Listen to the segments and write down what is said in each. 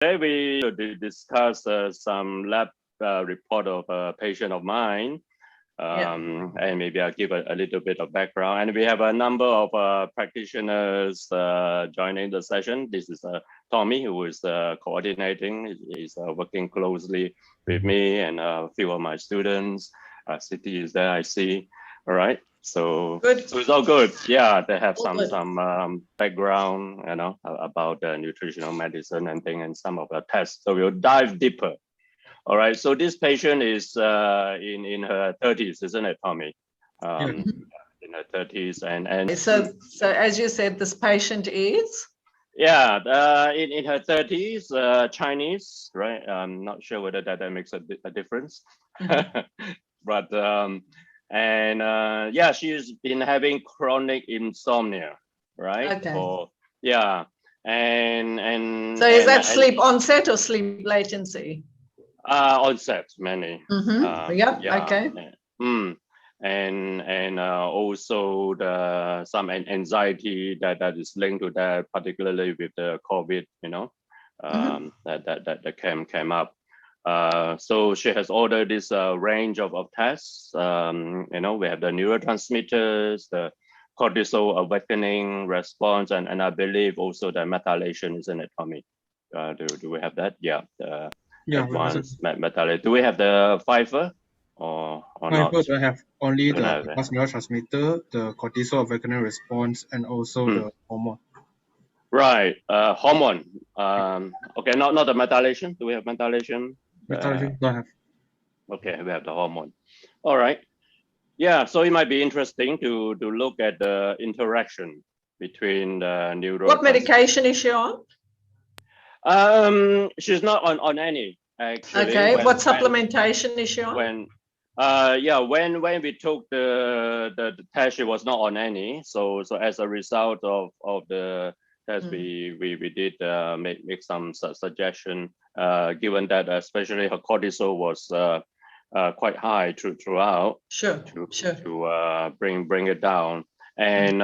Today we will discuss some lab report of a patient of mine. And maybe I'll give a little bit of background. And we have a number of practitioners joining the session. This is Tommy, who is coordinating. He's working closely with me and a few of my students. City is there, I see. All right. So it's all good. Yeah, they have some background, about nutritional medicine and thing, and some of the tests. So we'll dive deeper. All right. So this patient is in her 30s, isn't it, Tommy? In her 30s, and so as you said, this patient is. Yeah, in her 30s, Chinese, right? I'm not sure whether that makes a difference, but. Yeah, she's been having chronic insomnia, right? Okay. And so is that sleep onset or sleep latency? Onset, mainly. Okay. And also some anxiety that is linked to that, particularly with the COVID, that came up. So she has ordered this range of tests. We have the neurotransmitters, the cortisol awakening response, and I believe also the methylation, isn't it, Tommy? Do we have that? Yeah. Advanced methylation. Do we have the fiber or not? I have only the advanced neurotransmitter, the cortisol awakening response, and also the hormone. Right. Hormone. Okay, not the methylation. Do we have methylation? Don't have. Okay, we have the hormone. All right. Yeah, so it might be interesting to look at the interaction between the neuro. What medication is she on? She's not on any, actually. Okay. What supplementation is she on? When we took the test, she was not on any. So as a result of the test, we did make some suggestion. Given that especially her cortisol was quite high throughout, to bring it down, and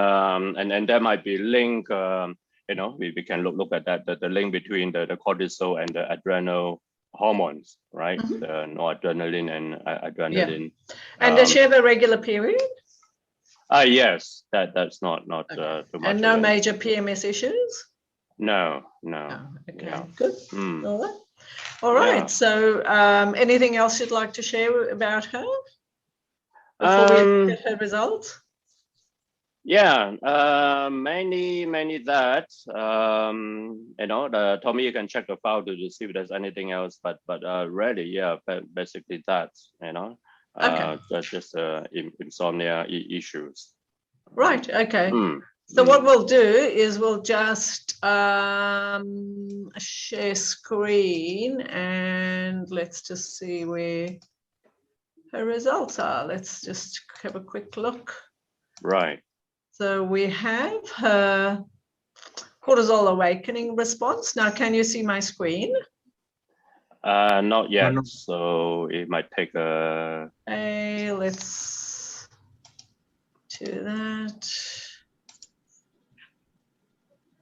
there might be link. We can look at that the link between the cortisol and the adrenal hormones, right? The noradrenaline and adrenaline. And does she have a regular period? Yes, that's not too much. And no major PMS issues? No. Okay, yeah. Good. All right. So anything else you'd like to share about her before we get her results? Mainly that. Tommy, you can check the file to see if there's anything else, but really, basically that, just insomnia issues. Right. Okay. So what we'll do is we'll just share screen and let's just see where her results are. Let's just have a quick look. Right. So we have her cortisol awakening response. Now, can you see my screen? Not yet. So it might take a. Okay, let's do that.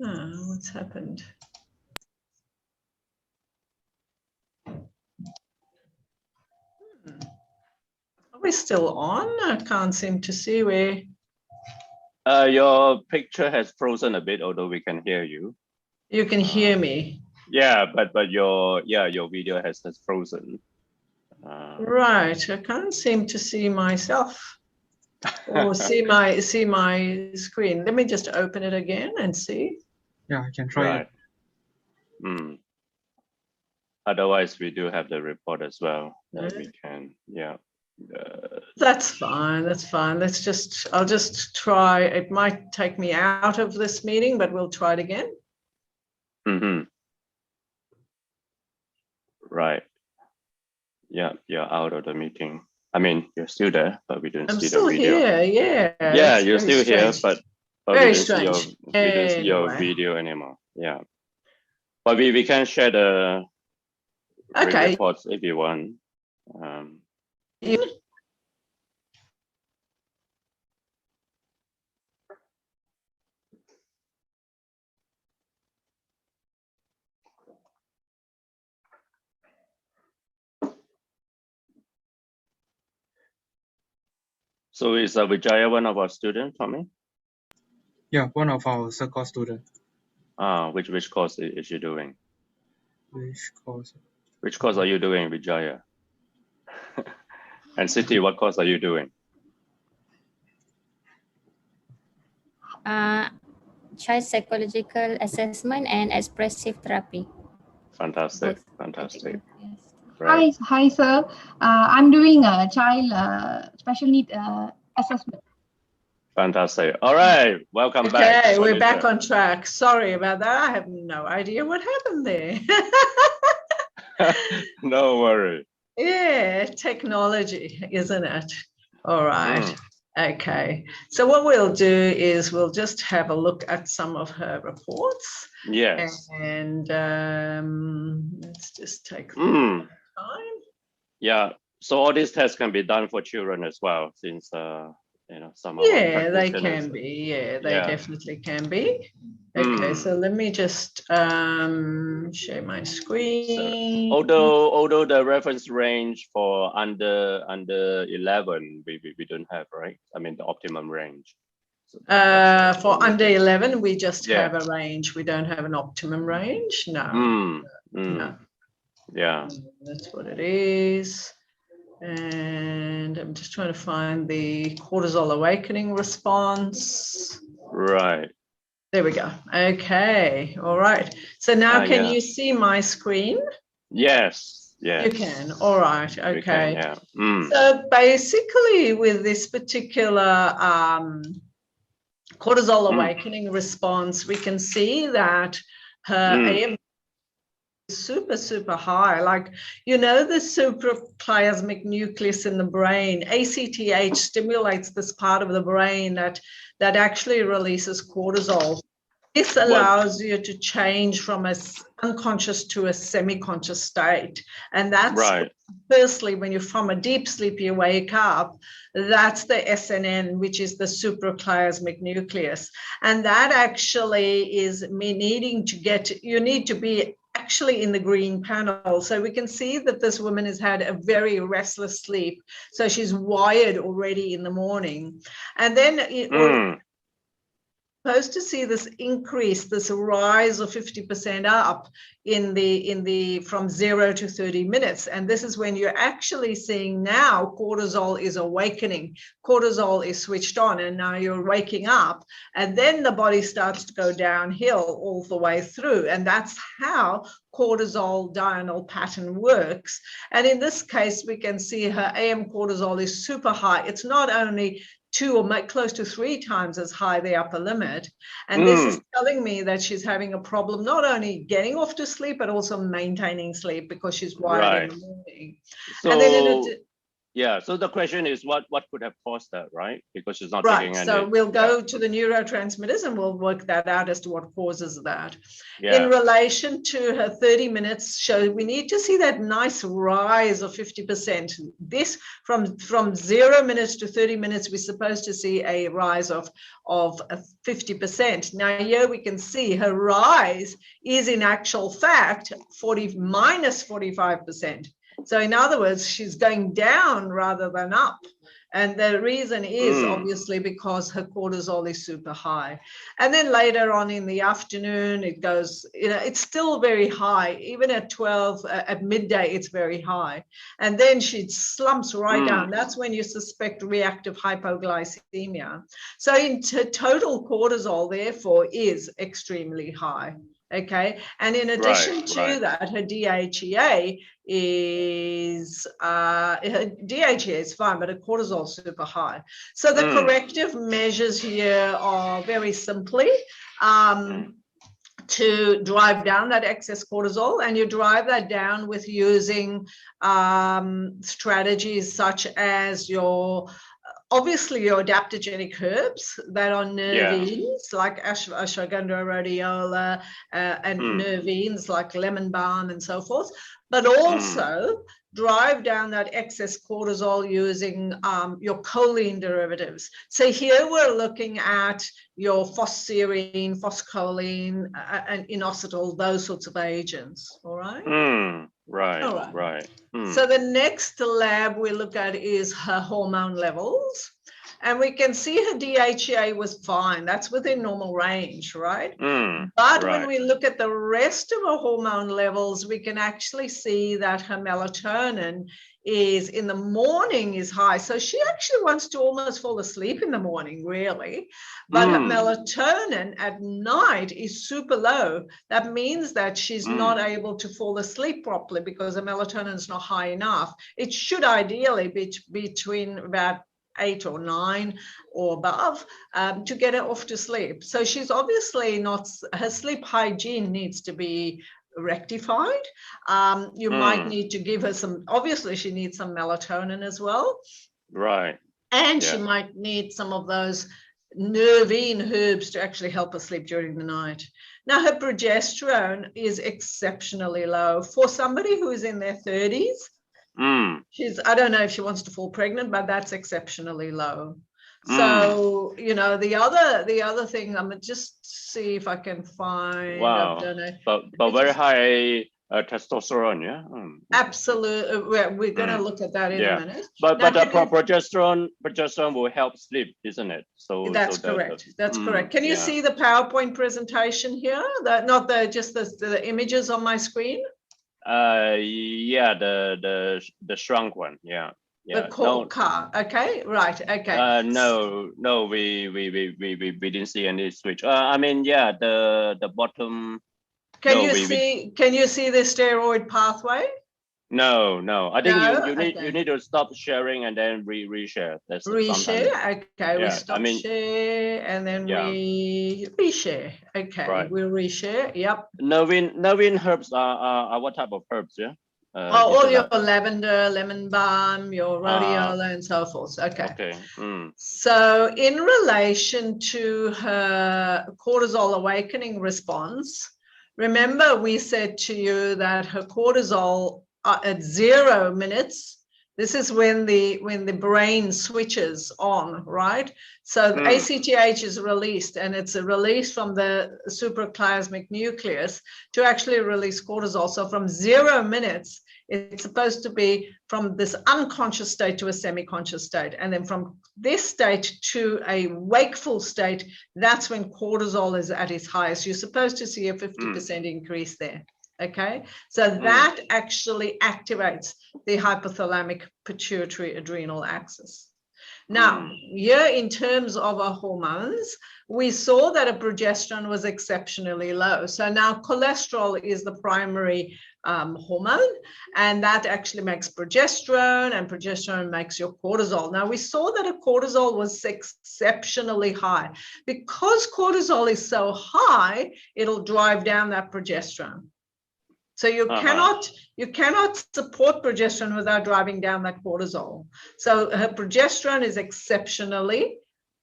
Oh, what's happened? Are we still on? I can't seem to see where. Your picture has frozen a bit, although we can hear you. You can hear me. Yeah, but your video has frozen. Right, I can't seem to see myself or see my screen. Let me just open it again and see. Yeah, I can try it. Otherwise, we do have the report as well that we can. That's fine. I'll just try. It might take me out of this meeting, but we'll try it again. Right. Yeah, you're out of the meeting. I mean, you're still there, but we don't see the video. I'm still here. Yeah, you're still here, but very strange. We don't see your video anymore. Yeah, but we can share the reports if you want. So is Vijaya one of our students, Tommy? Yeah, one of our circle students. Which course is she doing? Which course? Which course are you doing, Vijaya? And Siti, what course are you doing? Child psychological assessment and expressive therapy. Fantastic, Both. fantastic. Yes. Right. Hi, sir. I'm doing a child special need assessment. Fantastic. All right, welcome back. Okay, we're back on track. Sorry about that. I have no idea what happened there. No worry. Yeah, technology, isn't it? All right. Okay. So what we'll do is we'll just have a look at some of her reports. Yes. And let's just take time. Yeah. So all these tests can be done for children as well, since some of Yeah, they can be. Yeah, they definitely can be. Okay, so let me just share my screen. So, although the reference range for under 11 we don't have, right? I mean the optimum range. So for under 11 we just have a range. We don't have an optimum range. No. No. Yeah. That's what it is. And I'm just trying to find the cortisol awakening response. Right. There we go. Okay. All right. So now can you see my screen? Yes. Yes. You can. All right. Okay. Can, So basically with this particular cortisol awakening response, we can see that her AM super high, like the suprachiasmatic nucleus in the brain, ACTH stimulates this part of the brain that actually releases cortisol. This allows you to change from a unconscious to a semi-conscious state, and that's firstly when you're from a deep sleep you wake up. That's the SNN, which is the suprachiasmatic nucleus, and that actually is needing to you need to be actually in the green panel. So we can see that this woman has had a very restless sleep. So she's wired already in the morning. And then supposed to see this increase, this rise of 50% up in the from 0 to 30 minutes. And this is when you're actually seeing now cortisol is awakening, cortisol is switched on, and now you're waking up, and then the body starts to go downhill all the way through. And that's how cortisol diurnal pattern works. And in this case, we can see her AM cortisol is super high. It's not only 2 or close to 3 times as high, the upper limit. And this is telling me that she's having a problem, not only getting off to sleep, but also maintaining sleep because she's wired in the morning. So, and then so the question is what could have caused that, right? Because she's not taking any. So we'll go to the neurotransmitters and we'll work that out as to what causes that. Yeah. In relation to her 30 minutes show, we need to see that nice rise of 50%. This from 0 minutes to 30 minutes, we're supposed to see a rise of 50%. Now here we can see her rise is in actual fact minus 45%. So in other words, she's going down rather than up. And the reason is obviously because her cortisol is super high. And then later on in the afternoon, it goes, it's still very high. Even at 12, at midday, it's very high. And then she slumps right down. That's when you suspect reactive hypoglycemia. So in total cortisol, therefore, is extremely high. Okay, and in addition to that, her DHEA is fine, but her cortisol is super high. So the corrective measures here are very simply to drive down that excess cortisol, and you drive that down with using strategies such as obviously your adaptogenic herbs that are nervines like ashwagandha, rhodiola, and nervines like lemon balm and so forth, but also drive down that excess cortisol using your choline derivatives. So here we're looking at your phosserine, phoscholine, and inositol, those sorts of agents, all right? Right. So the next lab we look at is her hormone levels. And we can see her DHEA was fine. That's within normal range, right? But when we look at the rest of her hormone levels, we can actually see that her melatonin is in the morning is high. So she actually wants to almost fall asleep in the morning, really. But her melatonin at night is super low. That means that she's not able to fall asleep properly because her melatonin is not high enough. It should ideally be between about 8 or 9 or above to get her off to sleep. So she's obviously not, her sleep hygiene needs to be rectified. You might need to give her some, obviously she needs some melatonin as well. Right. And she might need some of those nervine herbs to actually help her sleep during the night. Now her progesterone is exceptionally low. For somebody who is in their 30s, she's, I don't know if she wants to fall pregnant, but that's exceptionally low. So, you know, the other thing, I'm gonna just see if I can find. Wow. But very high testosterone, yeah. Absolutely. We're going to look at that in a minute. But the progesterone will help sleep, isn't it? So that's correct. That's correct. Can you see the PowerPoint presentation here? Not just the images on my screen? Yeah, the shrunk one. Yeah. The car. Okay, right. Okay. No, we didn't see any switch. I mean, yeah, the bottom. Can you see the steroid pathway? No. I think you need to stop sharing and then reshare. That's reshare. Okay, we stop share and then we reshare. Okay, we'll reshare. Yep. Nervine herbs are what type of herbs? Yeah. All your lavender, lemon balm, your rhodiola, and so forth. Okay. So in relation to her cortisol awakening response, remember we said to you that her cortisol at 0 minutes, this is when the brain switches on, right? So ACTH is released, and it's a release from the supraplasmic nucleus to actually release cortisol. So from 0 minutes, it's supposed to be from this unconscious state to a semi-conscious state. And then from this state to a wakeful state, that's when cortisol is at its highest. You're supposed to see a 50% increase there. Okay, so that actually activates the hypothalamic pituitary adrenal axis. Now, here in terms of our hormones, we saw that a progesterone was exceptionally low. So now cholesterol is the primary hormone, and that actually makes progesterone, and progesterone makes your cortisol. Now, we saw that a cortisol was exceptionally high. Because cortisol is so high, it'll drive down that progesterone. So you cannot support progesterone without driving down that cortisol. So her progesterone is exceptionally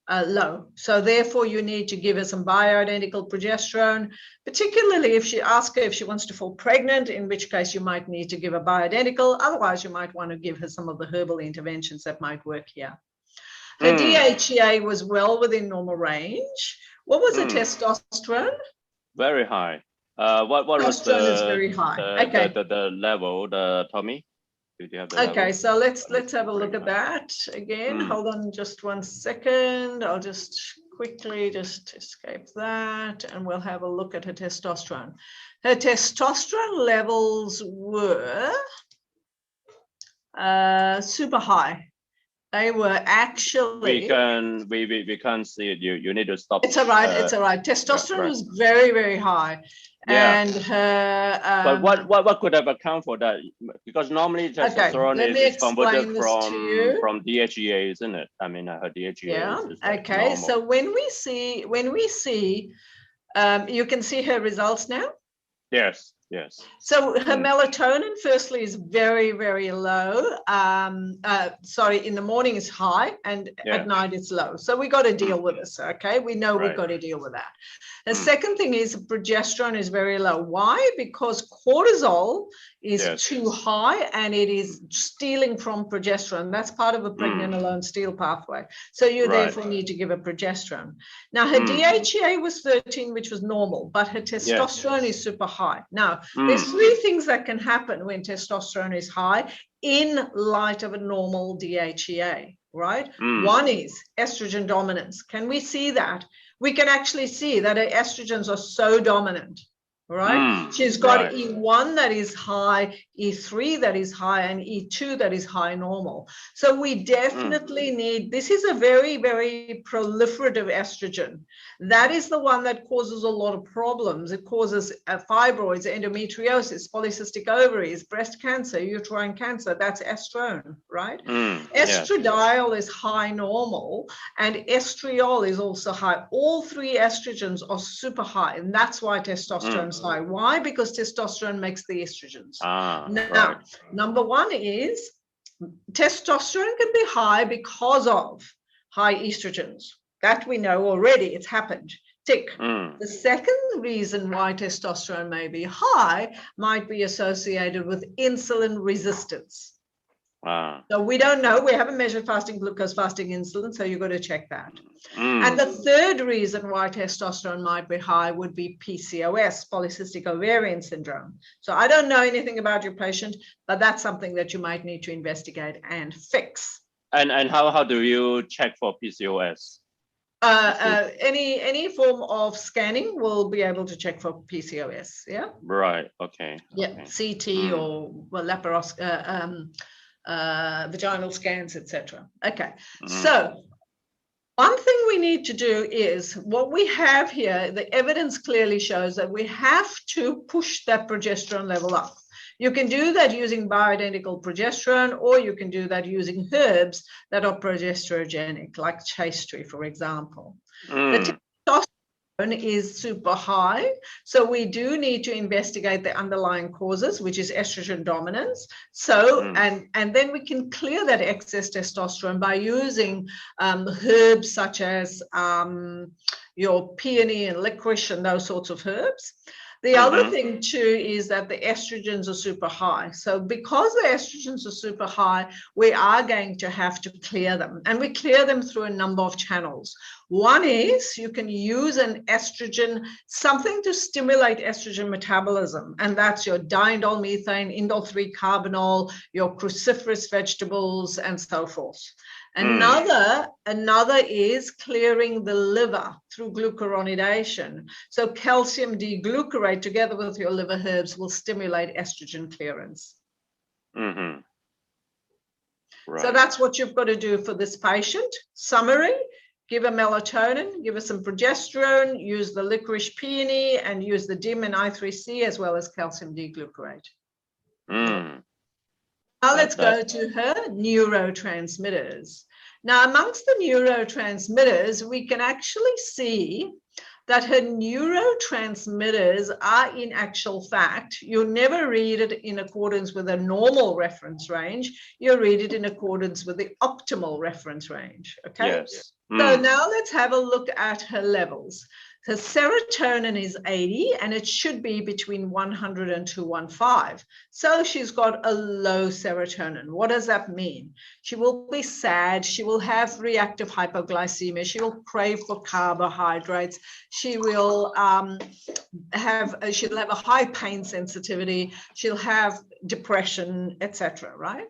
low. So therefore you need to give her some bioidentical progesterone, particularly if she asks her if she wants to fall pregnant, in which case you might need to give a bioidentical. Otherwise you might want to give her some of the herbal interventions that might work here. Her DHEA was well within normal range. What was her testosterone? Very high. What was very high. the level, Tommy? Did you have the level? So let's have a look at that again. Hold on just 1 second. I'll just quickly escape that, and we'll have a look at her testosterone. Her testosterone levels were super high. They were actually. We can't see it. You need to stop. It's all right. It's all right. Testosterone was very, very high. Yeah. And her. But what could have accounted for that? Because normally testosterone is converted from DHEA, isn't it? I mean, her DHEA. Is okay. Normal. So when we see, you can see her results now. Yes. So her melatonin, firstly, is very, very low. Sorry, in the morning is high, and at night it's low. So we got to deal with this, okay? We know we've got to deal with that. The second thing is progesterone is very low. Why? Because cortisol is too high and it is stealing from progesterone. That's part of the pregnenolone steal pathway. So you therefore need to give a progesterone. Now her DHEA was 13, which was normal, but her testosterone is super high. Now there's three things that can happen when testosterone is high in light of a normal DHEA, right? One is estrogen dominance. Can we see that? We can actually see that her estrogens are so dominant, right? She's got E1 that is high, E3 that is high, and E2 that is high normal. So we definitely need, this is a very, very proliferative estrogen. That is the one that causes a lot of problems. It causes fibroids, endometriosis, polycystic ovaries, breast cancer, uterine cancer. That's estrone, right? Estradiol is high normal, and estriol is also high. All three estrogens are super high, and that's why testosterone is high. Why? Because testosterone makes the estrogens. Now, number one is testosterone can be high because of high estrogens. That we know already, it's happened. Tick. The second reason why testosterone may be high might be associated with insulin resistance. So we don't know. We haven't measured fasting glucose, fasting insulin, so you've got to check that. And the third reason why testosterone might be high would be PCOS, polycystic ovarian syndrome. So I don't know anything about your patient, but that's something that you might need to investigate and fix. And how do you check for PCOS? Any form of scanning will be able to check for PCOS. Yeah. Right. Okay. Yeah. Okay. CT or laparoscopy. Vaginal scans, etc. Okay, so one thing we need to do is what we have here, the evidence clearly shows that we have to push that progesterone level up. You can do that using bioidentical progesterone, or you can do that using herbs that are progesterogenic, like chaste tree, for example. The testosterone is super high, so we do need to investigate the underlying causes, which is estrogen dominance. So and then we can clear that excess testosterone by using herbs such as your peony and licorice and those sorts of herbs. The other thing too is that the estrogens are super high. So because the estrogens are super high, we are going to have to clear them, and we clear them through a number of channels. One is you can use an estrogen, something to stimulate estrogen metabolism, and that's your diindol methane, indole 3-carbinol, your cruciferous vegetables, and so forth. Another is clearing the liver through glucuronidation. So calcium D-glucarate together with your liver herbs will stimulate estrogen clearance. So that's what you've got to do for this patient. Summary: give her melatonin, give her some progesterone, use the licorice peony, and use the DIM and I3C as well as calcium D-glucarate. Now let's go to her neurotransmitters. Now, amongst the neurotransmitters, we can actually see that her neurotransmitters are, in actual fact, you never read it in accordance with a normal reference range. You read it in accordance with the optimal reference range, okay? Yes. So now let's have a look at her levels. So serotonin is 80, and it should be between 100 and 215. So she's got a low serotonin. What does that mean? She will be sad. She will have reactive hypoglycemia. She will crave for carbohydrates. She will she'll have a high pain sensitivity. She'll have depression, etc. Right?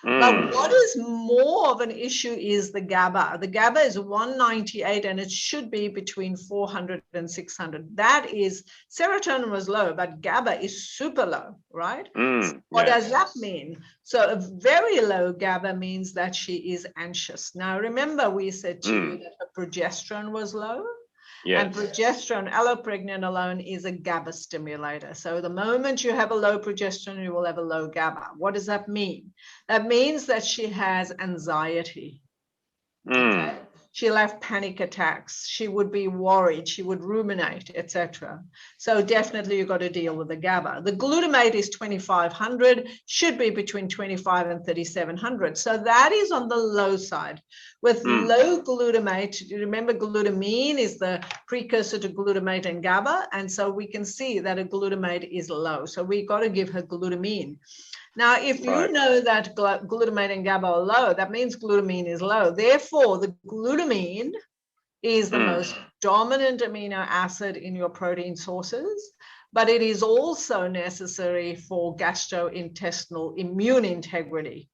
But what is more of an issue is the GABA. The GABA is 198, and it should be between 400 and 600. That is, serotonin was low, but GABA is super low, right? What does that mean? So a very low GABA means that she is anxious. Now, remember we said to you that her progesterone was low? Yes. And progesterone, allopregnenolone, is a GABA stimulator. So the moment you have a low progesterone, you will have a low GABA. What does that mean? That means that she has anxiety. Okay? she'll have panic attacks. She would be worried. She would ruminate, etc. So definitely you've got to deal with the GABA. The glutamate is 2500, should be between 25 and 3700. So that is on the low side. With low glutamate, remember glutamine is the precursor to glutamate and GABA. And so we can see that a glutamate is low. So we got to give her glutamine. Now, if you know that glutamate and GABA are low, that means glutamine is low. Therefore, the glutamine is the most dominant amino acid in your protein sources, but it is also necessary for gastrointestinal immune integrity.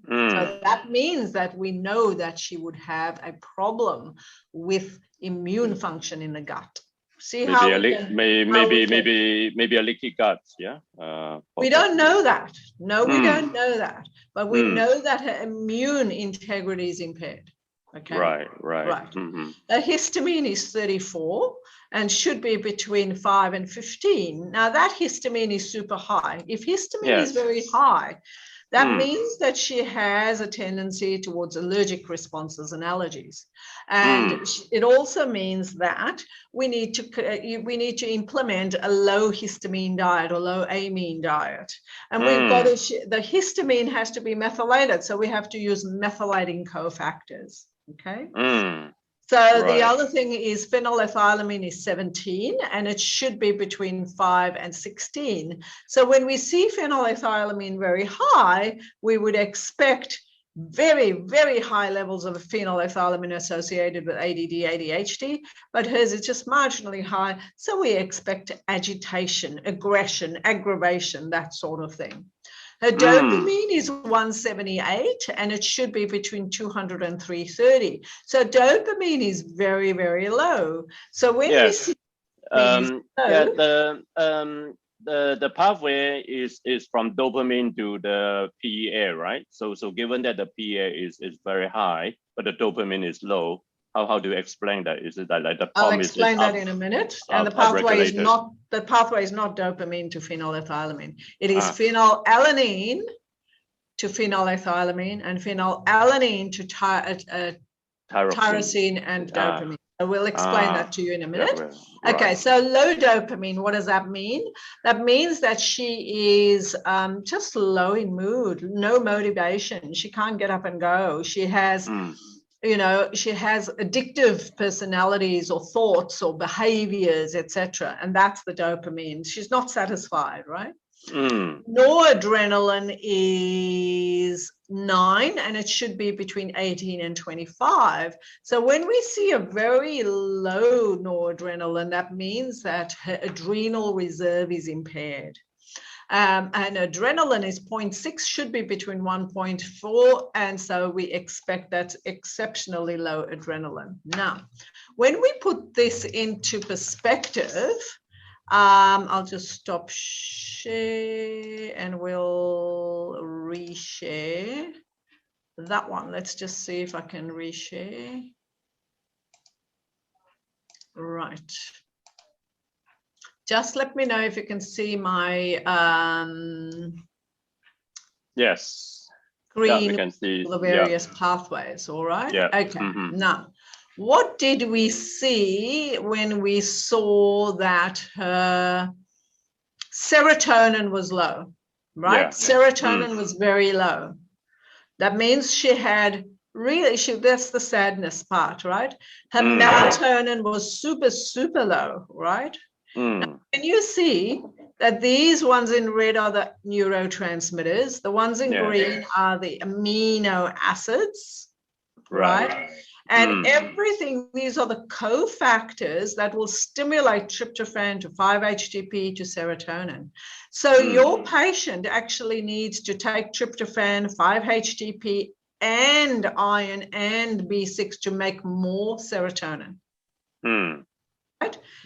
So that means that we know that she would have a problem with immune function in the gut. See how maybe a leaky gut, yeah. We don't know that. No, we don't know that. But we know that her immune integrity is impaired. Okay. Right. The histamine is 34 and should be between 5 and 15. Now that histamine is super high. If histamine is very high, that means that she has a tendency towards allergic responses and allergies. And it also means that we need to implement a low histamine diet or low amine diet. And we've got the histamine has to be methylated. So we have to use methylating cofactors. Okay. So the other thing is phenylethylamine is 17 and it should be between 5 and 16. So when we see phenylethylamine very high, we would expect very, very high levels of phenylethylamine associated with ADD, ADHD, but hers is just marginally high. So we expect agitation, aggression, aggravation, that sort of thing. Her dopamine is 178 and it should be between 200 and 330. So dopamine is very, very low. So when we see the pathway is from dopamine to the PEA, right? So given that the PEA is very high, but the dopamine is low, how do you explain that? Is it that like the I'll explain that in a minute. And the pathway is not dopamine to phenylethylamine. It is phenylalanine to phenylethylamine and phenylalanine to tyrosine and dopamine. So we'll explain that to you in a minute. Okay, so low dopamine, what does that mean? That means that she is just low in mood, no motivation. She can't get up and go. She has she has addictive personalities or thoughts or behaviors, etc. And that's the dopamine. She's not satisfied, right? Noradrenaline is 9 and it should be between 18 and 25. So when we see a very low noradrenaline, that means that her adrenal reserve is impaired. And adrenaline is 0.6, should be between 1.4. And so we expect that's exceptionally low adrenaline. Now, when we put this into perspective, I'll just stop share and we'll reshare that one. Let's just see if I can reshare. Right. Just let me know if you can see my green, we can see the various pathways, all right? Yeah. Okay, now, what did we see when we saw that her serotonin was low, right? Serotonin was very low. That means she had that's the sadness part, right? Her melatonin was super, super low, right? Now, can you see that these ones in red are the neurotransmitters, the ones in green are the amino acids, right? And everything, these are the cofactors that will stimulate tryptophan to 5-HTP to serotonin. So your patient actually needs to take tryptophan, 5-HTP and iron and B6 to make more serotonin.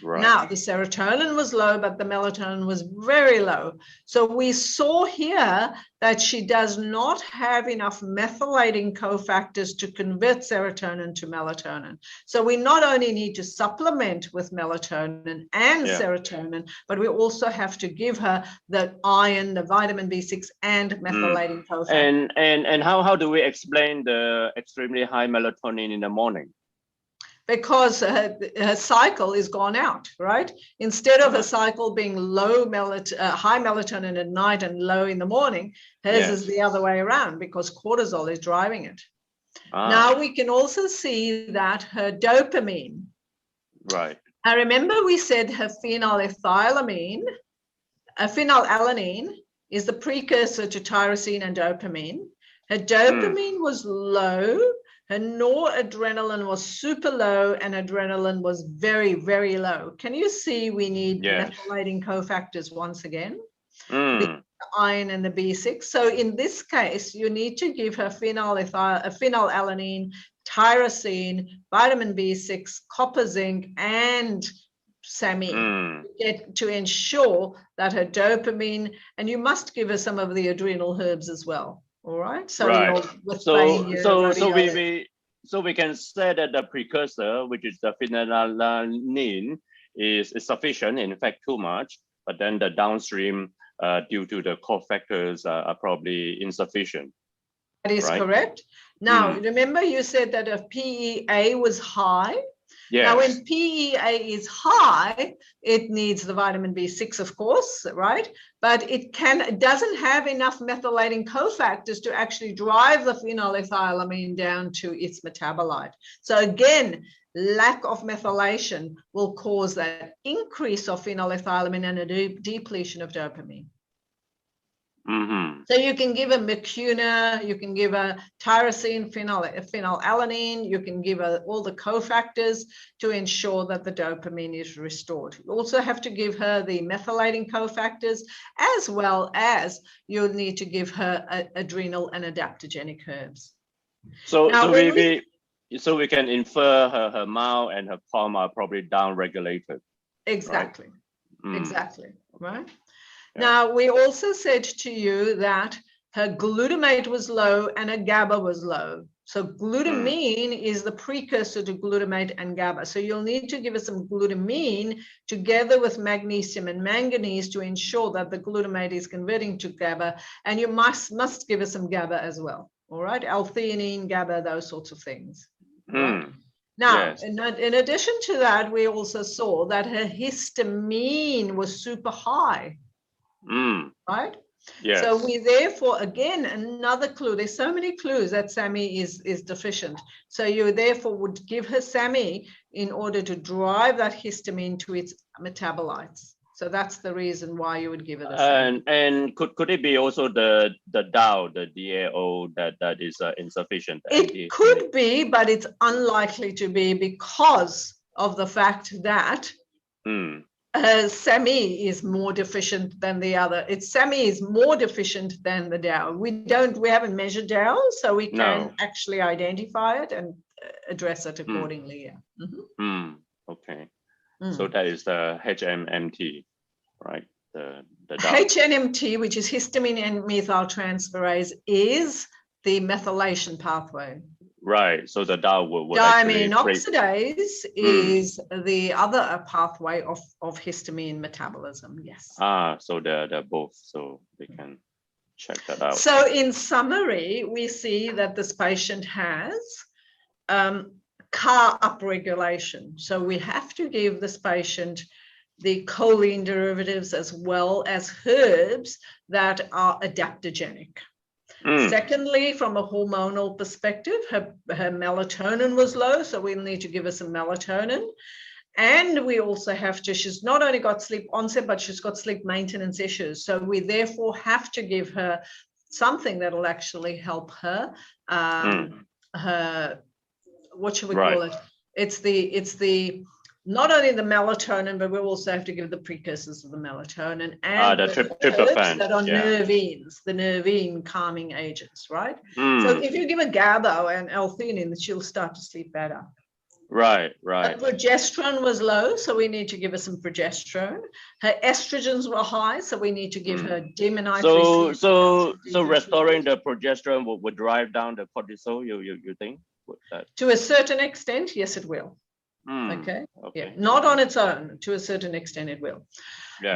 Right. Now, the serotonin was low, but the melatonin was very low. So we saw here that she does not have enough methylating cofactors to convert serotonin to melatonin. So we not only need to supplement with melatonin and serotonin, but we also have to give her the iron, the vitamin B6 and methylating cofactors. And how do we explain the extremely high melatonin in the morning? because her cycle is gone out, right? Instead of her cycle being high melatonin at night and low in the morning, hers is the other way around because cortisol is driving it. Now we can also see that her dopamine. Right. I remember we said her phenylalanine is the precursor to tyrosine and dopamine. Her dopamine was low, her noradrenaline was super low, and adrenaline was very, very low. Can you see we need methylating cofactors once again? The iron and the B6. So in this case, you need to give her phenylalanine, tyrosine, vitamin B6, copper, zinc, and SAMe to ensure that her dopamine, and you must give her some of the adrenal herbs as well. All right. So we can say that the precursor, which is the phenylalanine, is sufficient. In fact, too much. But then the downstream, due to the cofactors, are probably insufficient. That is correct. Now, remember you said that if PEA was high. Yes. Now, when PEA is high, it needs the vitamin B6, of course, right? But it doesn't have enough methylating cofactors to actually drive the phenylethylamine down to its metabolite. So again, lack of methylation will cause that increase of phenylethylamine and a depletion of dopamine. So you can give a mucuna, you can give a tyrosine, phenylalanine, you can give all the cofactors to ensure that the dopamine is restored. You also have to give her the methylating cofactors, as well as you'll need to give her adrenal and adaptogenic herbs. So we can infer her MAO and her POM are probably down-regulated. Exactly. Right? Exactly. Right. Yeah. Now, we also said to you that her glutamate was low and her GABA was low. So glutamine is the precursor to glutamate and GABA. So you'll need to give us some glutamine together with magnesium and manganese to ensure that the glutamate is converting to GABA. And you must give us some GABA as well. All right, L-theanine, GABA, those sorts of things. Right? Now, in addition to that, we also saw that her histamine was super high. Right? Yes. So we therefore, again, another clue. There's so many clues that SAMe is deficient. So you therefore would give her SAMe in order to drive that histamine to its metabolites. So that's the reason why you would give her the SAMe. And could it be also the DAO, the DAO that is insufficient? It could be, but it's unlikely to be because of the fact that SAMe is more deficient than the other. SAMe is more deficient than the DAO. We haven't measured DAO, so we can actually identify it and address it accordingly. Okay. So that is the HMMT, right? The HNMT, which is histamine and methyltransferase, is the methylation pathway. Right. So the DAO would diamine oxidase is the other pathway of histamine metabolism. Yes. So they're both. So we can check that out. So in summary, we see that this patient has CAR upregulation. So we have to give this patient the choline derivatives as well as herbs that are adaptogenic. Secondly, from a hormonal perspective, her melatonin was low, so we'll need to give her some melatonin. And we also have to, she's not only got sleep onset, but she's got sleep maintenance issues. So we therefore have to give her something that will actually help her, what should we call it? It's the not only the melatonin, but we also have to give the precursors of the melatonin and the tryptophan that are nervines, the nervine calming agents, right? So if you give a GABA and L-theanine, she'll start to sleep better. Right. Progesterone was low, so we need to give her some progesterone. Her estrogens were high, so we need to give her D-menithyl. So restoring the progesterone would drive down the cortisol, you think? To a certain extent, yes, it will. Okay. Yeah, not on its own. To a certain extent, it will. Yeah.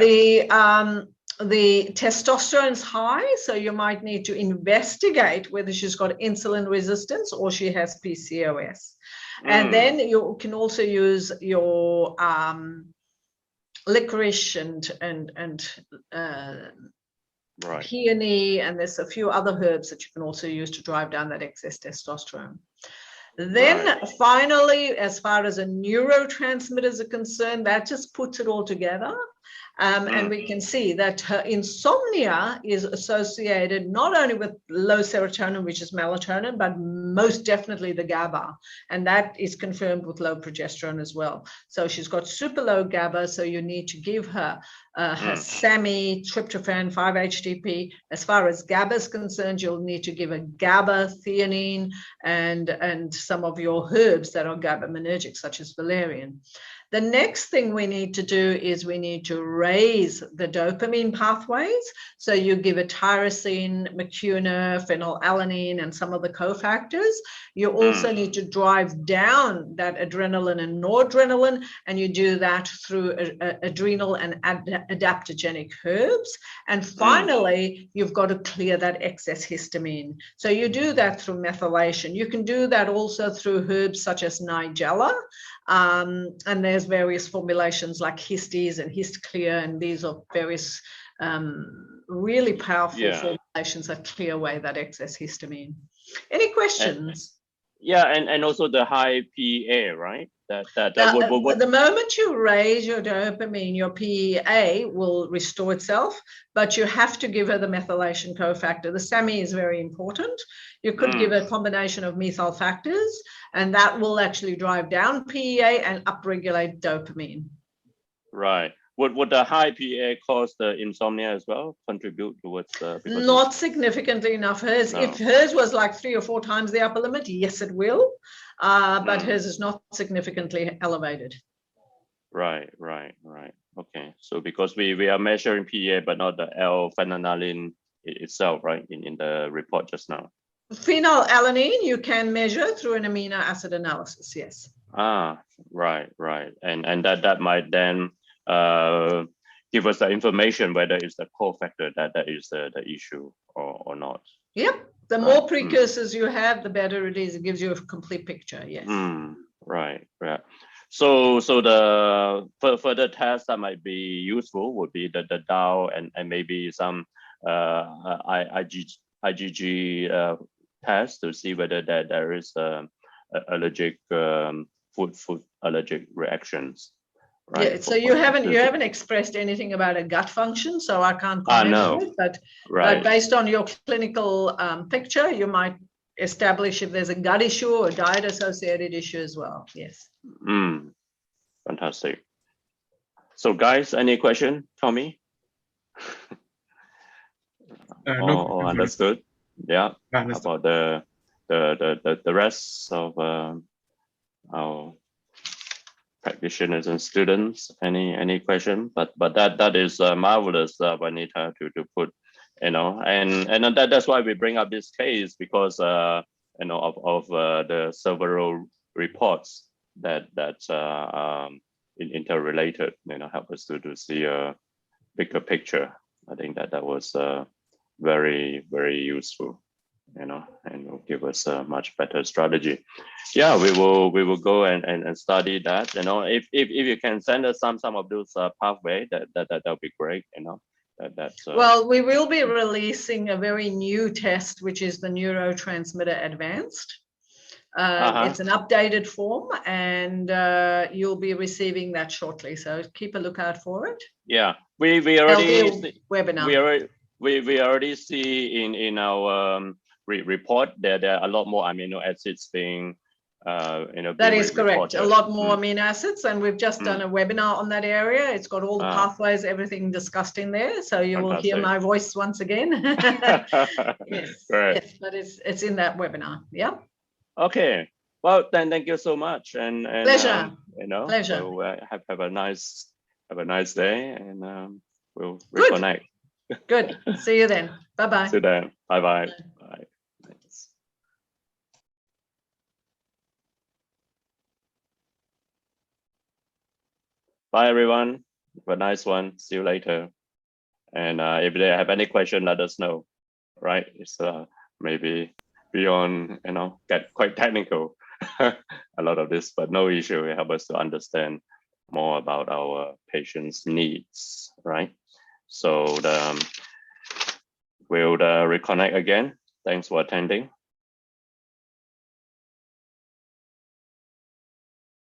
The testosterone's high, so you might need to investigate whether she's got insulin resistance or she has PCOS. And then you can also use your licorice and peony, and there's a few other herbs that you can also use to drive down that excess testosterone. Then finally, as far as the neurotransmitters are concerned, that just puts it all together. And we can see that her insomnia is associated not only with low serotonin, which is melatonin, but most definitely the GABA. And that is confirmed with low progesterone as well. So she's got super low GABA, so you need to give her her SAMI, tryptophan, 5-HTP. As far as GABA is concerned, you'll need to give a GABA, theanine, and some of your herbs that are GABAergic, such as valerian. The next thing we need to do is we need to raise the dopamine pathways. So you give a tyrosine, mucuna, phenylalanine, and some of the cofactors. You also need to drive down that adrenaline and noradrenaline, and you do that through adrenal and adaptogenic herbs. And finally, you've got to clear that excess histamine. So you do that through methylation. You can do that also through herbs such as nigella. And there's various formulations like Histes and Histclear, and these are various really powerful formulations that clear away that excess histamine. Any questions? And also the high PEA, right? The moment you raise your dopamine, your PEA will restore itself, but you have to give her the methylation cofactor. The SAMI is very important. You could give a combination of methyl factors, and that will actually drive down PEA and upregulate dopamine. Right. Would the high PEA cause the insomnia as well? Contribute towards not significantly enough. Hers, if hers was like 3 or 4 times the upper limit, yes, it will. But hers is not significantly elevated. Right. Okay. So because we are measuring PEA, but not the L-phenylalanine itself, right? In the report just now. Phenylalanine you can measure through an amino acid analysis. Yes. Right. And that might then give us the information whether it's the cofactor that is the issue or not. Yep. The more precursors you have, the better it is. It gives you a complete picture. Yes. Right. So the further tests that might be useful would be the DAO and maybe some IgG test to see whether there is allergic food allergic reactions. Right. Yeah, so you haven't expressed anything about a gut function, so I can't comment on it. But based on your clinical picture, you might establish if there's a gut issue or diet-associated issue as well. Yes. Fantastic. So, guys, any question, Tommy? No. Understood. Yeah. About the rest of our practitioners and students, any question? But that is marvelous, Vanita, to put, and that's why we bring up this case, because of the several reports that interrelated, help us to see a bigger picture. I think that was very, very useful, and will give us a much better strategy. Yeah, we will go and study that. If you can send us some of those pathway, that'll be great. Well, we will be releasing a very new test, which is the Neurotransmitter Advanced. It's an updated form, and you'll be receiving that shortly. So keep a lookout for it. Yeah, we already webinar. We already see in our report that there are a lot more amino acids being that is correct. A lot more amino acids, and we've just done a webinar on that area. It's got all the pathways, everything discussed in there, so you will hear my voice once again. Yes, great. Yes, but it's in that webinar. Yeah. Okay. Well, then thank you so much, and pleasure. Pleasure. So, have a nice day, and we'll reconnect. Good. See you then. Bye-bye. See you then. Bye-bye. Bye. Thanks. Bye, everyone. Have a nice one. See you later. And if they have any question, let us know. Right? It's maybe beyond, get quite technical. a lot of this, but no issue. It helps us to understand more about our patients' needs, right? So we'll reconnect again. Thanks for attending.